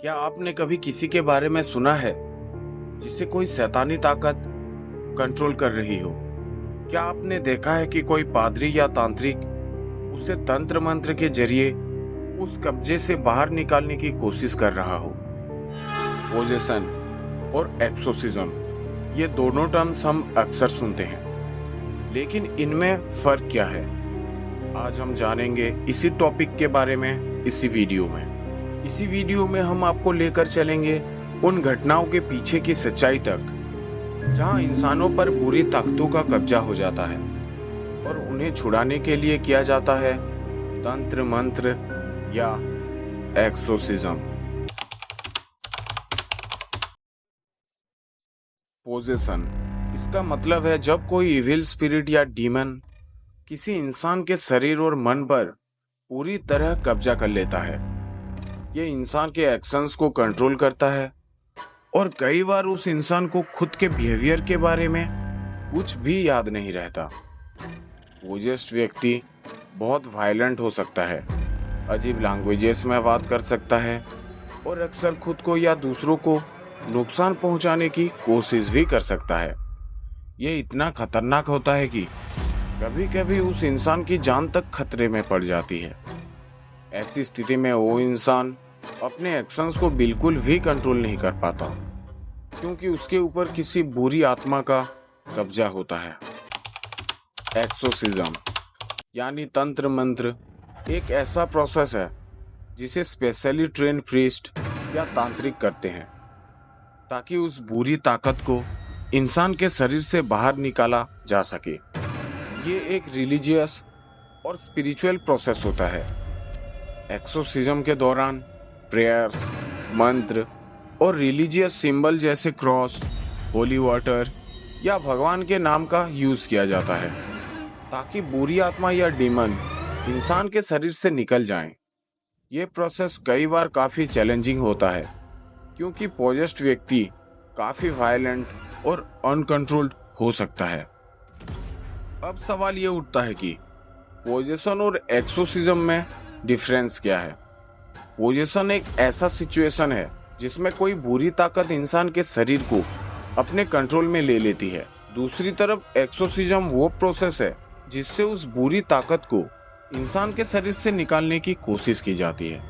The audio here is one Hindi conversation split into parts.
क्या आपने कभी किसी के बारे में सुना है जिसे कोई शैतानी ताकत कंट्रोल कर रही हो? क्या आपने देखा है कि कोई पादरी या तांत्रिक उसे तंत्र मंत्र के जरिए उस कब्जे से बाहर निकालने की कोशिश कर रहा हो? पोजेशन और एक्सोर्सिज्म, ये दोनों टर्म्स हम अक्सर सुनते हैं, लेकिन इनमें फर्क क्या है? आज हम जानेंगे इसी टॉपिक के बारे में इसी वीडियो में हम आपको लेकर चलेंगे उन घटनाओं के पीछे की सच्चाई तक जहां इंसानों पर बुरी ताकतों का कब्जा हो जाता है और उन्हें छुड़ाने के लिए किया जाता है तंत्र मंत्र या एक्सोर्सिज्म। पोजेशन, इसका मतलब है जब कोई इविल स्पिरिट या डीमन किसी इंसान के शरीर और मन पर पूरी तरह कब्जा कर लेता है। ये इंसान के एक्शंस को कंट्रोल करता है और कई बार उस इंसान को खुद के बिहेवियर के बारे में कुछ भी याद नहीं रहता। पोजेस्ड व्यक्ति बहुत वायलेंट हो सकता है, अजीब लैंग्वेजेस में बात कर सकता है और अक्सर खुद को या दूसरों को नुकसान पहुंचाने की कोशिश भी कर सकता है। ये इतना खतरनाक होता है कि कभी कभी उस इंसान की जान तक खतरे में पड़ जाती है। ऐसी स्थिति में वो इंसान अपने एक्शंस को बिल्कुल भी कंट्रोल नहीं कर पाता, क्योंकि उसके ऊपर किसी बुरी आत्मा का कब्जा होता है। एक्सोर्सिज्म यानी तंत्र मंत्र एक ऐसा प्रोसेस है जिसे स्पेशली ट्रेन प्रीस्ट या तांत्रिक करते हैं ताकि उस बुरी ताकत को इंसान के शरीर से बाहर निकाला जा सके। ये एक रिलीजियस और स्पिरिचुअल प्रोसेस होता है। एक्सोर्सिज्म के दौरान प्रेयर्स, मंत्र और रिलीजियस सिंबल जैसे क्रॉस, होली वाटर या भगवान के नाम का यूज किया जाता है ताकि बुरी आत्मा या डीमन इंसान के शरीर से निकल जाएं। ये प्रोसेस कई बार काफी चैलेंजिंग होता है क्योंकि पोजेस्ड व्यक्ति काफी वायलेंट और अनकंट्रोल्ड हो सकता है। अब सवाल ये उठता है कि पोजेशन और एक्सोर्सिज्म में डिफरेंस क्या है? पोजेशन एक ऐसा सिचुएशन है जिसमें कोई बुरी ताकत इंसान के शरीर को अपने कंट्रोल में ले लेती है। दूसरी तरफ एक्सोर्सिज्म वो प्रोसेस है जिससे उस बुरी ताकत को इंसान के शरीर से निकालने की कोशिश की जाती है।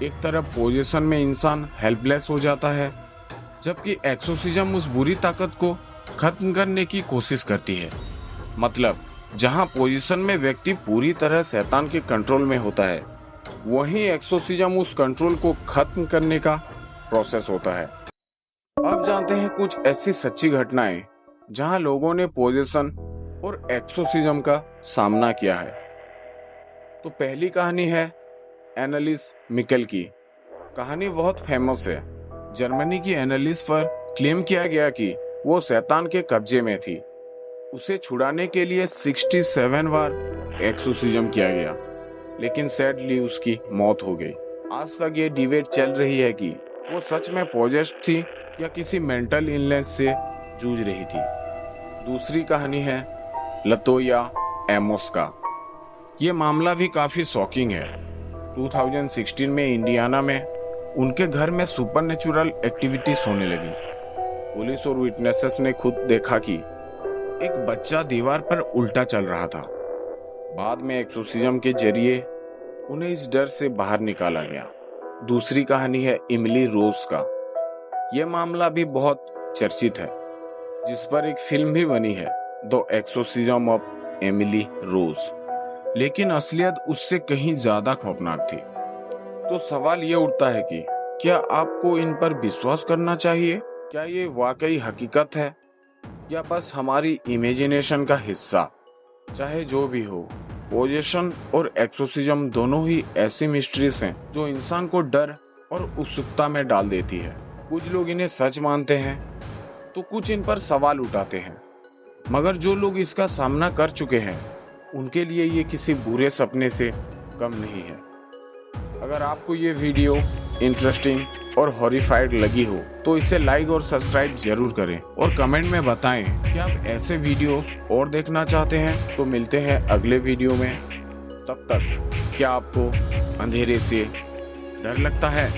एक तरफ पोजेशन में इंसान हेल्पलेस हो जाता है, जबकि एक्सोर्सिज्म उस बुरी ताकत को खत्म करने की कोशिश करती है। मतलब जहां पोजीशन में व्यक्ति पूरी तरह शैतान के कंट्रोल में होता है, वहीं एक्सोर्सिज्म उस कंट्रोल को खत्म करने का प्रोसेस होता है। अब जानते हैं कुछ ऐसी सच्ची घटनाएं जहां लोगों ने पोजीशन और एक्सोर्सिज्म का सामना किया है। तो पहली कहानी है एनालिस मिकेल की। कहानी बहुत फेमस है। जर्मनी की एनालिस पर क्लेम किया गया कि वो शैतान के कब्जे में थी। उसे छुड़ाने के लिए 67 बार एक्सोर्सिज्म किया गया, लेकिन सैडली उसकी मौत हो गई। आज तक ये डिबेट चल रही है कि वो सच में पोजेस्ड थी या किसी मेंटल इलनेस से जूझ रही थी। दूसरी कहानी है लतोया एमोस का। ये मामला भी काफी शॉकिंग है। 2016 में इंडियाना में उनके घर में सुपरनेचुरल एक्टिविटीज होने लगी। पुलिस और विटनेसेस ने खुद देखा कि एक बच्चा दीवार पर उल्टा चल रहा था। बाद में एक्सोर्सिज्म के जरिए उन्हें इस डर से बाहर निकाला गया। दूसरी कहानी है इमिली रोज का। यह मामला भी बहुत चर्चित है, जिस पर एक फिल्म भी बनी है, the exorcism of Emily Rose, लेकिन असलियत उससे कहीं ज्यादा खौफनाक थी। तो सवाल ये उठता है कि क्या आपको इन पर विश्वास करना चाहिए? क्या ये वाकई हकीकत है या बस हमारी इमेजिनेशन का हिस्सा? चाहे जो भी हो, पोजेशन और एक्सोर्सिज्म दोनों ही ऐसी मिस्ट्रीज हैं जो इंसान को डर और उत्सुकता में डाल देती है। कुछ लोग इन्हें सच मानते हैं तो कुछ इन पर सवाल उठाते हैं, मगर जो लोग इसका सामना कर चुके हैं उनके लिए ये किसी बुरे सपने से कम नहीं है। अगर आपको ये वीडियो इंटरेस्टिंग और हॉरिफाइड लगी हो तो इसे लाइक और सब्सक्राइब जरूर करें और कमेंट में बताएं कि आप ऐसे वीडियोस और देखना चाहते हैं। तो मिलते हैं अगले वीडियो में। तब तक क्या आपको अंधेरे से डर लगता है?